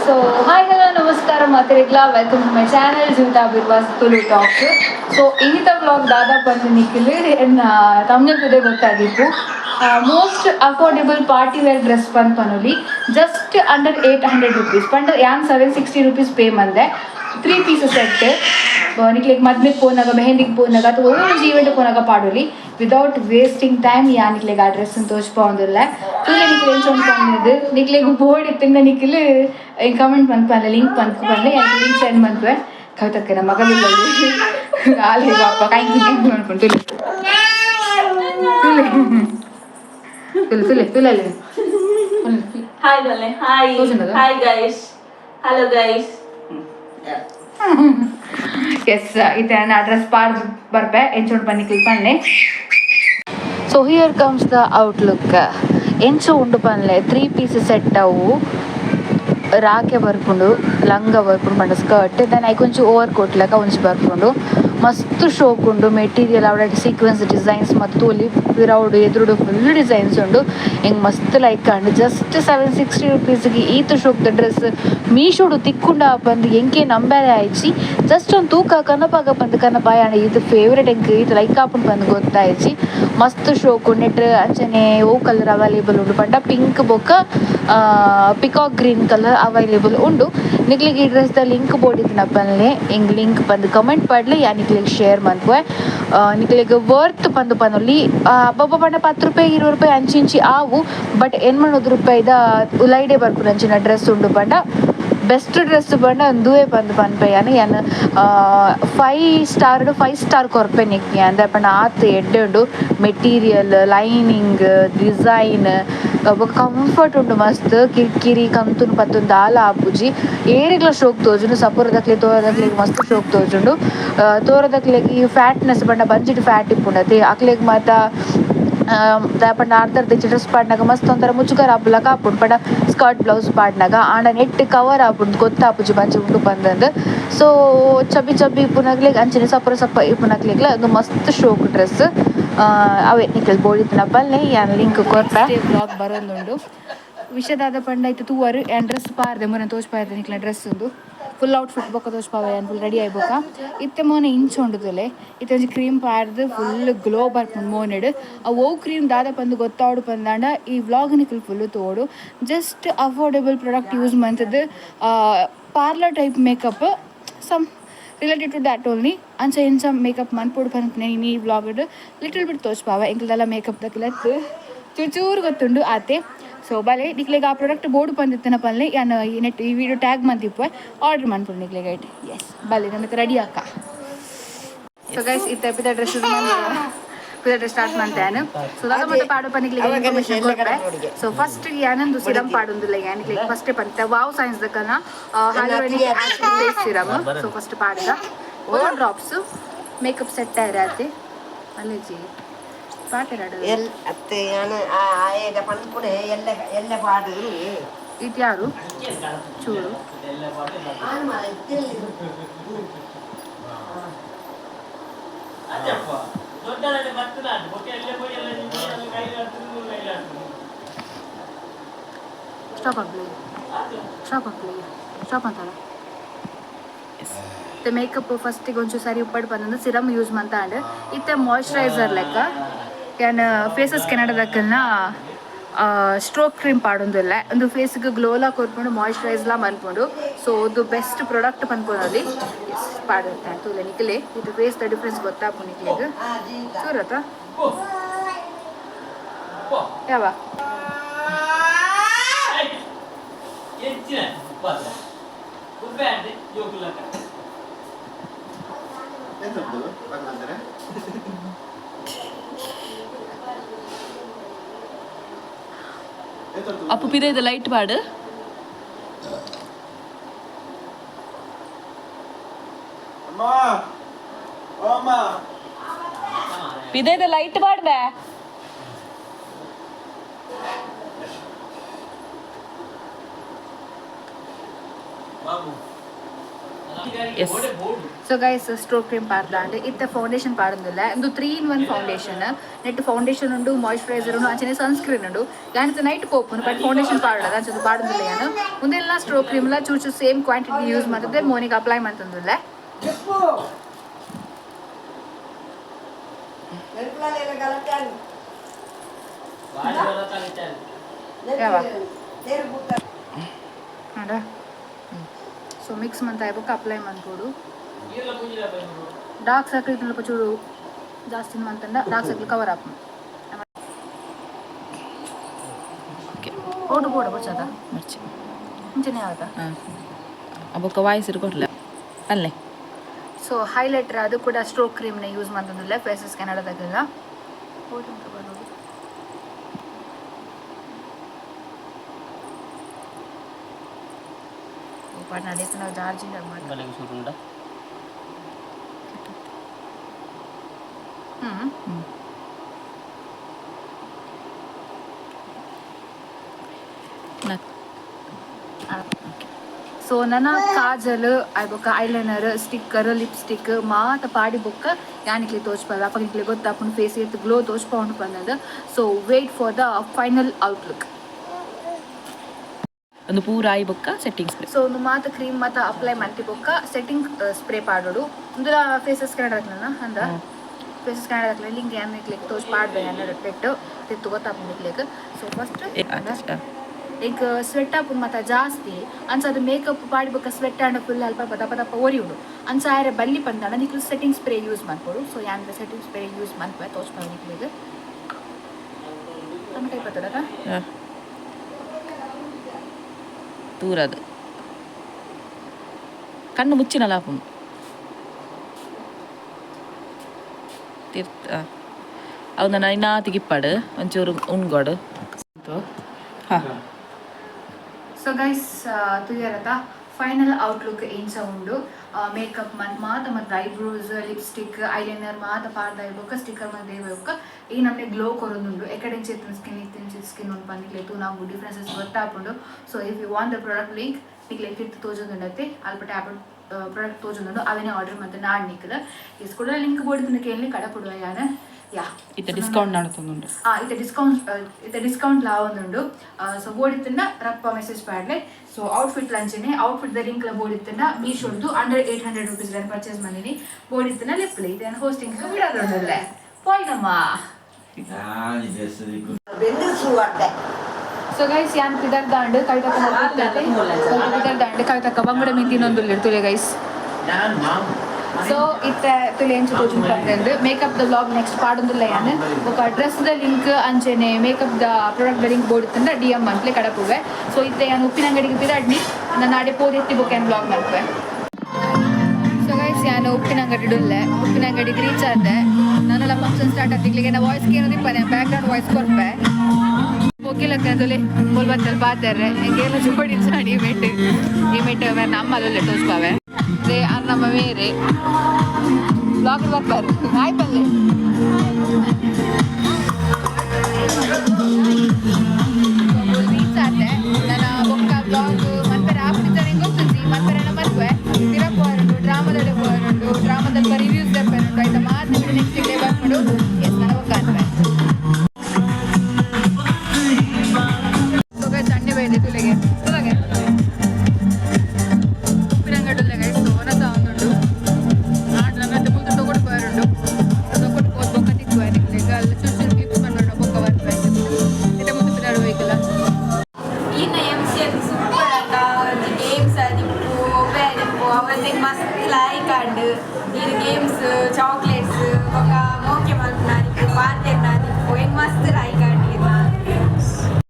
So, hi, hello, namaskaram, Matarikla. Welcome to my channel, Jinta Birwas Tulu Talks. So, in the vlog, Dada Pandanikil and thumbnail today gottagitu. Most affordable party wear dress panoli just under 800 rupees. Panda yan 760 rupees pay mande. 3 pieces set. Like madmik ponaga, mehendik ponaga, to one event ponaga padoli. Without wasting time, yanik like address and tosh pondulla. So, like board it in the nikil. Comment panpala link panpala and link send manpwe khatakena magalillalli ali papa kaingi manpun tule Hi darling, hi guys, hello guys. Yes, it an address par barbe enchod panni click panne. So here comes the outlook. Encho undu panle 3 pieces set avu ರಾಕೆ ಬರ್ಕೊಂಡು ಲಂಗ ಬರ್ಕೊಂಡು ಪಂಡ skirt then I ಕೊಂಚ over coat ಲೆಕ್ಕ ಒಂಚು ಬರ್ಕೊಂಡು ಮಸ್ತ್ ಶೋಕುಂಡು material ಅವಡ sequence designs ಮತ್ತು ಅಲ್ಲಿ ಪಿರೌಡು ಎದುರುಡು ಫುಲ್ ಡಿಸೈನ್ಸ್ ಉಂಡು ಹೆಂಗೆ ಮಸ್ತ್ ಲೈಕ್ ಅಂಡ್ ಜಸ್ಟ್ 760 rupeesಗೆ ಈತ ಶೋಕ್ದ ಡ್ರೆಸ್ ಮೀಶೋಡು ತಿಕ್ಕೊಂಡ ಬಂದು ಎಂಕೆ ನಂಬರೇ ಆಯ್ಚಿ ಜಸ್ಟ್ ಒಂದು ತೂಕ ಕನಪಾಗ ಬಂದು ಕನಪಾಯ ಇದು ಫೇವ್ರೆಟ್ ಎಂಕ್ ಇದು ಲೈಕ್ ಹಾಕೊಂಡು ಬಂದು ಗೊತ್ತಾಯ್ಚಿ ಮಸ್ತ್ ಶೋಕು ನೆಟ್ ಅಂಚನೆ ಓ ಕಲರ್ ಅವೈಲೇಬಲ್ ಉಂಡು ಪಂಡ ಪಿಂಕ್ ಬೊಕ್ಕ ಪಿಕಾಕ್ ಗ್ರೀನ್ ಕಲರ್ ಅವೈಲೇಬಲ್ ಉಂಡು ನಿಕ್ಲಿಗೆ ಈ ಡ್ರೆಸ್ದ ಲಿಂಕ್ ಬೋಡಿದ್ನಪ್ಪಲ್ಲೇ ಹಿಂಗೆ ಲಿಂಕ್ ಬಂದು ಕಮೆಂಟ್ ಪಡ್ಲಿ ಯಾ ನಿಕ್ಲಿಗೆ ಶೇರ್ ಮಾಡ್ವೆ ನಿಕ್ಲಿಗೆ ವರ್ತ್ ಬಂದು ಪನ್ನೊಲ್ಲಿ ಹಬ್ಬ ಪಂಡ 10 ರೂಪಾಯಿ 20 ರೂಪಾಯಿ ಅಂಚಿಂಚಿ ಆವು ಬಟ್ ಏನು ಮಾಡೋದು ರೂಪಾಯಿದ ಉಲೈಡೆ ಬರ್ಪುಡು ಅಂಚಿನ ಡ್ರೆಸ್ ಉಂಡು ಪಂಡ ಬೆಸ್ಟ್ ಡ್ರೆಸ್ ಬಂಡ ಒಂದುವೇ ಬಂದು ಪನ್ಪೆಯಾನು ಏನು 5 ಸ್ಟಾರ್ ಕೊರ್ಪೆ ನಿಕ್ನಿ ಅಂದರೆ ಪಂಡ ಆತು ಎಡ್ಡೆ ಉಂಡು ಮೆಟೀರಿಯಲ್ ಲೈನಿಂಗ್ ಡಿಸೈನ್ ಕಂಫರ್ಟ್ ಉಂಡು ಮಸ್ತ್ ಕಿರಿಕಿರಿ ಕಂತುನು ಪತ್ತೊಂದು ಆಲ ಆಪುಜಿ ಏರಿಗ್ಲ ಶೋಕ್ ತೋಜುಂಡು ಸಪುರದಕ್ಲೆ ತೋರದಕ್ಲೆಗ್ ಮಸ್ತ್ ಶೋಕ್ ತೋಜುಂಡು ತೋರದಕ್ಲೆಗ್ ಈ ಫ್ಯಾಟ್ನೆಸ್ ಬಂಡ ಬಂಜಿಟ್ ಫ್ಯಾಟ್ ಇಪ್ಪುಂಡತೆ ಅಕ್ಲೆಗ್ ಮಾತ ಪಂಡ ಅರ್ಧರ್ಧ ಡ್ರೆಸ್ ಪಾಡ್ನಾಗ ಮಸ್ತ್ ಒಂಥರ ಮುಚ್ಚುಗಾರ ಆಪುಲ ಕಾಪುಂಡು ಪಂಡ ಸ್ಕರ್ಟ್ ಬ್ಲೌಸ್ ಪಾಡ್ನಾಗ ಆಂಡ ನೆಟ್ ಕವರ್ ಆಪುಂಡು ಗೊತ್ತಾಪುಜಿ ಬಂಜಿ ಉಂಡು ಬಂದಂದು ಸೊ ಚಬ್ಬಿ ಇಪ್ಪುನಗ್ಲೆಗ್ ಅಂಚನೆ ಸಪ್ಪ ಇಪ್ಪುನಗ್ಲೆಗ್ಲ ಅದು ಮಸ್ತ್ ಶೋಕ್ ಡ್ರೆಸ್ ಅವೇ ನಿಖಲ್ ಬೋಡಿತ್ತಿನ ಬಲ್ಲೆ ಯಾನ್ ಲಿಂಕ್ ಕೊರ್ಪೆ ಬ್ಲಾಗ್ ಬರೋದುಂಡು ವಿಷಯದಾದ ಪಂಡ ಇತ್ತು ತೂವರು ಆ್ಯಂಡ್ ಡ್ರೆಸ್ ಪಾರ್ದೆ ಮೊನ್ನೆ ತೋಚ್ಪಾರ್ದೆ ನಿಕ್ಲ ಡ್ರೆಸ್ ಉಂದು ಫುಲ್ ಔಟ್ಫಿಟ್ ಬೊಕ್ಕ ತೋಚ್ಪಾವ ಏನು ಫುಲ್ ರೆಡಿ ಆಯ್ಬೋಕ ಇತ್ತೆ ಮೊನ್ನೆ ಇಂಚು ಉಂಡುತ್ತಲೆ ಇತ್ತೆ ಒಂಜಿ ಕ್ರೀಮ್ ಪಾರ್ದು ಫುಲ್ ಗ್ಲೋ ಬರ್ಪುಂಡು ಮೋನೆಡ್ ಆ ಓ ಕ್ರೀಮ್ ದಾದ ಪಂದು ಗೊತ್ತಾವಡು ಪಂದಾಂಡ ಈ ವ್ಲಾಗ್ ನಿಖಲ್ ಫುಲ್ಲು ತೋಡು ಜಸ್ಟ್ ಅಫೋರ್ಡೆಬಲ್ ಪ್ರಾಡಕ್ಟ್ ಯೂಸ್ ಮಂತದ್ದು parlour type makeup some related to that only ಅಂಚ ಇಂಚ ಮೇಕಪ್ ಮನ್ಪೋಡು ಪನ್ಪನೆ ಈ ವ್ಲಾಗಡ್ ಲಿಟಲ್ ಬಿಟ್ ತೋಚ್ಪಾವ ಎಂಕ್ಲದೆಲ್ಲ ಮೇಕಪ್ ದಕ್ಲೆತ್ತು ಚೂರು ಗೊತ್ತುಂಡು ಆತೆ ಸೊ ಬಲೆ ನಿಕ್ಲೆಗ್ ಆ ಪ್ರಾಡಕ್ಟ್ ಬೋರ್ಡು ಬಂದಿತ್ತನ ಪಲ್ಲೆ ಯಾನು ನೆಟ್ ಈ ವಿಡಿಯೋ ಟ್ಯಾಗ್ ಮಂತಿಪ್ಪೆ ಆರ್ಡ್ರ್ ಮಾಡ್ಕೊಂಡು ನಿಕ್ಲೆಗ್ ಐಟ್ ಎಸ್ ಬಲೆ ನಮಗೆ ರೆಡಿ ಅಕ್ಕ ಸೊ ಗೈಸ್ ಇತ್ತೆ ಪಿದ ಡ್ರೆಸ್ ಸ್ಟಾರ್ಟ್ ಮಾಡ್ತೇನೆ ಸೊ ದಾದ ಮತ್ತೆ ಪಾಡು ಪನಿಕ್ಲಿಗೆ ಇನ್ಫಾರ್ಮೇಷನ್ ಕೊಡ್ತೆ ಸೊ ಫಸ್ಟ್ ಯಾನಂದು ಸಿರಮ್ ಪಾಡೊಂದಿಲ್ಲ ಯಾನಿಕ್ಲಿಗೆ ಫಸ್ಟೇ ಪಂತೆ ವಾವ್ ಸೈನ್ಸ್ ದಕ್ಕನ hyaluronic acid face serum so first ಪಾಡಿದ ಓವರ್ ಡ್ರಾಪ್ಸ್ ಮೇಕಪ್ ಸೆಟ್ ಇರತ್ತೆ ಅಲ್ಲಿಜಿ ಪಾಟೆರಾಡು ಅತ್ತೆ ನಾನು ಆಯೇಗ ಪನ್ಪುಡೆ ಎಲ್ಲ ಪಾಡು ಇದು ಯಾರು ಚೂರು ಸ್ಟಾಪ್ ಅಂತಾರ ಮತ್ತೆ ಮೇಕಪ್ ಫಸ್ಟಿಗೆ ಒಂಚೂರು ಸರಿ ಉಪ್ಪಡು ಬಂದಂದು ಸಿರಮ್ ಯೂಸ್ ಮಾಡ್ತಾಂಡು ಇತ್ತೆ ಮಾಯ್ಶ್ಚರೈಸರ್ ಲೆಕ್ಕ ಏನು ಫೇಸಸ್ ಕೆನಡದಕ್ಕಲ್ನ ಸ್ಟ್ರೋಕ್ ಕ್ರೀಮ್ ಪಾಡೊಂದಿಲ್ಲ ಒಂದು ಫೇಸ್ಗೆ ಗ್ಲೋಲ ಕೊರ್ಕೊಂಡು ಮಾಯ್ಶ್ಚರೈಸ್ಲ ಮನ್ಪುಂಡು ಸೊ ಅದು ಬೆಸ್ಟ್ ಪ್ರಾಡಕ್ಟ್ ಪನ್ಪುನಲ್ಲಿ ಪಾಡುತ್ತೆ ತೂಲೆ ನಿಕ್ಲೆ ಇದು ಫೇಸ್ದ ಡಿಫ್ರೆನ್ಸ್ ಗೊತ್ತಾಪು ನಿಕ್ಲೆಗ್ ಚೂರತ್ತ ಯಾವ ಅಪ್ಪು ಪಿದ ಇದು ಲೈಟ್ ಪಾಡು ಪಿದ ಇದು ಲೈಟ್ ಪಾಡ್ಬೆ ಎಸ್. ಸೊ ಗೈಸ್ ಸ್ಟ್ರೋಕ್ ಕ್ರೀಮ್ ಪಾಡ್ದಾಂಡು ಇತ್ತ ಫೌಂಡೇಶನ್ ಪಾಡೋದಿಲ್ಲ ಇದು 3-in-1 ಫೌಂಡೇಶನ್ ನೆಟ್ ಫೌಂಡೇಶನ್ ಉಂಡು ಮಾಯಿಶ್ಚರೈಸರ್ ಉಂಡು ಅಂಚನೆ ಸನ್ಸ್ಕ್ರೀನ್ ಉಂಡು ಯಾನಿತ ನೈಟ್ ಪೋಪುನು ಬಟ್ ಫೌಂಡೇಶನ್ ಪಾಡೋದು ಅಂಚದು ಪಾಡೋದಿಲ್ಲ ಯಾನು ಮುಂದೆಲ್ಲ ಸ್ಟ್ರೋಕ್ ಕ್ರೀಮ್ಲ ಚೂಚು ಸೇಮ್ ಕ್ವಾಂಟಿಟಿ ಯೂಸ್ ಮಾಡ್ತದೆ ಮೋನಿಗೆ ಅಪ್ಲೈ ಮಾಡ್ತಂದಿಲ್ಲ ಸೊ ಮಿಕ್ಸ್ ಮಂತ್ ಆಯ್ಬೇಕು ಅಪ್ಲೈ ಮಾಡ್ಕೊಡು ಡಾರ್ಕ್ ಸರ್ಕಲ್ ಸ್ವಲ್ಪ ಚೂರು ಜಾಸ್ತಿ ಮಂತಂಡ ಡಾರ್ಕ್ ಸರ್ಕಲ್ ಕವರ್ ಆಪ್ ಓಡು ಬೋಡ ಬಚ್ಚದ ಮರ್ಚಿ ಮುಂಚೆನೇ ಆಗುತ್ತಾ ಅಬ್ಬಕ್ಕ ವಾಯ್ಸ್ ಇರ್ಕೊಡ್ಲ ಅಲ್ಲೇ. ಸೊ ಹೈಲೈಟರ್ ಅದು ಕೂಡ ಸ್ಟ್ರೋಕ್ ಕ್ರೀಮ್ನ ಯೂಸ್ ಮಾಡ್ತಂದಿಲ್ಲ ಫೇಸಸ್ ಕೆನಡಾದಾಗೆಲ್ಲ ನಡೆಯುತ್ತೆ ನಾವು ಚಾರ್ಜಿಂಗ್ ಮಾಡಿ ಸೊ ನನ್ನ ಕಾಜಲ್ ಐಬೊಕ್ಕ ಐಲೈನರ್ ಸ್ಟಿಕ್ಕರ್ ಲಿಪ್ಸ್ಟಿಕ್ ಮಾತ ಪಾಡಿ ಬೊಕ್ಕ ಯಾನಿಕ್ಲಿ ತೋಚ್ಪಲ್ಲ ಅಪ್ಪಗಿಕ್ಲಿ ಗೊತ್ತಾಪುಂಡು ಫೇಸ್ ಎತ್ತು ಗ್ಲೋ ತೋಚ್ಪೌಂಡು ಬಂದದ್ದು so wait for the final outlook ಒಂದು ಪೂರ ಆಯಿ ಬೊಕ್ಕ ಸೆಟ್ಟಿಂಗ್ ಸ್ಪ್ರೇ. ಸೊ ಒಂದು ಮಾತ ಕ್ರೀಮ್ ಮಾತ ಅಪ್ಲೈ ಮಾಡಿ ಬೊಕ್ಕ ಸೆಟ್ಟಿಂಗ್ ಸ್ಪ್ರೇ ಪಾಡೋಡು ಮುಂದಲ ಫೇಸಸ್ ಕನ್ನಡ ಅಂದ ಫೇಸಸ್ ಕನ್ನಡ ಲಿಂಕ್ ಏನಿಕ್ಲಿಕ್ಕೆ ತೋಚ್ ಪಾಡ್ಬೇ ಅನ್ನೋ ಪೆಟ್ಟು ತಿತ್ತು ಗೊತ್ತಾಪುಂಡಿಕ್ಲಿಕ್ಕೆ ಸೊ ಫಸ್ಟ್ ಈಗ ಸ್ವೆಟ್ ಆಪುಂಡು ಮಾತ ಜಾಸ್ತಿ ಅನ್ಸದು ಮೇಕಪ್ ಪಾಡಿಬೇಕ ಸ್ವೆಟ್ ಆಂಡ ಫುಲ್ ಅಲ್ಪ ದಪ್ಪ ದಪ್ಪ ಒರಿಯುಡು ಅನ್ಸಾರೆ ಬಲ್ಲಿ ಪಂದಾಣ ನಿಕ್ಲು ಸೆಟ್ಟಿಂಗ್ ಸ್ಪ್ರೇ ಯೂಸ್ ಮಾಡ್ಕೊಡು ಸೊ ಯಾಂದ್ರೆ ಸೆಟ್ಟಿಂಗ್ ಸ್ಪ್ರೇ ಯೂಸ್ ಮಾಡ್ಬೇ ತೋಚ್ಕೊಂಡು ನಿಕ್ಲಿಗೆ ನಮ್ಮ ಕೈ ಬರ್ತದ ತೂರದು ಕಣ್ಣು ಮುಚ್ಚಿನಲ್ಲ ಆಪುಂಡು ತೀರ್ಥ ಅವನ್ನ ಇನ್ನಾತಿಗಿಪ್ಪಾಡು ಒಂಚೂರು ಉಣ್ಗೋಡು ಹಾಂ. ಸೊ ಗೈಸ್ ತುಯರತ ಫೈನಲ್ ಔಟ್ಲುಕ್ ಏನ್ಸ ಉಂಡು ಮೇಕಪ್ ಮಾತ ಮತ್ತು ಐಬ್ರೋಸ್ ಲಿಪ್ಸ್ಟಿಕ್ ಐಲೈನರ್ ಮಾತ ಪಾಡ್ದ ಇರ್ಬೇಕು ಸ್ಟಿಕ್ಕರ್ ಮತ್ತು ಇರ್ಬೇಕು ಈ ನಮಗೆ ಗ್ಲೋ ಕೊರೋದುಂಡು ಎಕಡೆಂಚೆ ಸ್ಕಿನ್ ಇತ್ತಿನ ಸ್ಕಿನ್ ಒಂದು ಬಂದಿಕ್ಲೇತು ನಾವು ಡಿಫ್ರೆನ್ಸಸ್ ಗೊತ್ತಾಪುಂಡು so if you want the product link ನಿಕ್ಲೆ ತಿರ್ತು ತೋಜೊಂದುಂಡತ್ತೆ ಅಲ್ಪ ಟ್ಯಾಬ್ ಪ್ರಾಡಕ್ಟ್ ತೋಜೊಂದುಂಡು ಅವನೇ ಆರ್ಡರ್ ಮತ್ತು ನಾಡು ನಿಕ್ಕದ ಇಸ್ಕೂಡ ಲಿಂಕ್ ಬೋಡಿದ ಕೇಳಿ ಕಡಪುಡುವ ಯಾನ ಯಾ ಇತ್ತ ಡಿಸ್ಕೌಂಟ್ ನಡುತ್ತುಂಡು ಇತ್ತ ಡಿಸ್ಕೌಂಟ್ ಲಾವೊಂದುಂಡು ಸೊ ಬೋಡಿತ್ತನ್ನ ರಪ್ಪ ಮೆಸೇಜ್ ಪಾಡ್ಲೆ ಸೊ ಔಟ್ಫಿಟ್ ಲಂಚನೆ ಔಟ್ಫಿಟ್ ದ ಲಿಂಕ್ ಬೋಡಿತ್ತನ್ನ ಮೀಶೋಡ್ದು ಅಂಡರ್ 800 rupees ಪರ್ಚೇಸ್ ಮಾಡಿನಿ ಬೋಡಿತ್ತನ್ನ ಲೆಪ್ಪಲೆ ಇದನ್ನು ಹೋಸ್ಟಿಂಗ್ ಬಿಡೋದೊಂದಲ್ಲೇ ಪೋಯ್ನಮ್ಮ ಸೊ ಗೈಸ್ ಯಾನ್ ಪಿದರ್ದಾಂಡ್ ಕವಿತಕ್ಕ ಪಿದರ್ದಾಂಡ್ ಕವಿತಕ್ಕ ಬಂಗುಡ ಮೀತಿನೊಂದು ಇಡ್ತುಲೆ ಗೈಸ್ ಸೊ ಇತ್ತ ತುಲೆಂಚು ತೋಜು ಬಂದು ಮೇಕಪ್ ದ ವ್ಲಾಗ್ ನೆಕ್ಸ್ಟ್ ಪಾಡೊಂದಿಲ್ಲ ಯಾನು ఒక ಡ್ರೆಸ್ ದ ಲಿಂಕ್ ಅಂಚೆನೆ ಮೇಕಪ್ ದ ಪ್ರಾಡಕ್ಟ್ ದ ಲಿಂಕ್ ಬೋಡಿತ್ತಂದ್ರೆ DM ಅಂತಲೇ ಕಡಪುವೆ ಸೊ ಇತ್ತ ಯಾನು ಉಪ್ಪಿನ ಅಂಗಡಿಗೆ ಬಿಡಾಡ್ನಿ ನನ್ನ ನಾಡೆ ಪೋದಿ ಎತ್ತಿ ಬುಕ್ ಏನು ವ್ಲಾಗ್ ಮಾಡ್ತೇವೆ ಸೊ ಗೈಸ್ ಯಾನು ಉಪ್ಪಿನ ಅಂಗಡಿ ಇಡುಲ್ಲೆ ಉಪ್ಪಿನ ಅಂಗಡಿಗೆ ರೀಚ್ ಆದೆ ನಾನೆಲ್ಲ ಫಂಕ್ಷನ್ ಸ್ಟಾರ್ಟ್ ಆಗ್ತಿಗ್ಲಿಗೆ ನಾ ವಾಯ್ಸ್ಗೆ ಏನೋ ದಿಪ್ಪನೆ ಬ್ಯಾಕ್ ಗ್ರೌಂಡ್ ವಾಯ್ಸ್ ಕೊರ್ಪೆ ಹೋಗಿಲ್ಲಕ್ಕಂತಲೇ ಬೋಲ್ಬತ್ತಲ್ಲಿ ಬಾತಾರೆ ಎಂಗೆಲ್ಲ ಜೋಡಿ ಚಾಡಿ ಈ ಮೆಟ್ಟು ನಮ್ಮಲ್ಲೇ ತೋಚ್ಪಾವೆ ರೇ ನಮ್ಮ ಬೇರೆ ಬ್ಲಾಗ್ ಬರ್ತಾರೆ ಆಯ್ತಲ್ಲೇ ರೀಚ್ ಆದೆ ನನ್ನ ಬೊಕ್ಕ ಬ್ಲಾಗ್ ಮಲ್ಪೆರೆ ಆಫ್ರಿಕರ್ ಹಿಂಗೆ ಹೋಗ್ತದೆ ಮಲ್ಪೆರೆ ಮಲ್ಪೆ ತಿರಪ್ಪು ಹೊರಡು ಡ್ರಾಮಾದಲ್ಲಿ ಹೊರಡು ಡ್ರಾಮಾದಲ್ಲಿ ರಿವ್ಯೂಸ್ ಬರ್ಬಾರು ಆಯ್ತಾ ಮಾತ್ರ ನೆಕ್ಸ್ಟ್ ಡೇ ಬರ್ಕೊಂಡು ಎಸ್ ನನ್ನ ಬೊಕ್ಕ ಅಂತ ಚಂಡೆ ಬೈದೆ ತುಲೆಗೆ ಗೇಮ್ಸ್ ಚಾಕ್ಲೇಟ್ಸ್ ఒక మోకే మల్పనానికి పార్టీ నానికి మస్తు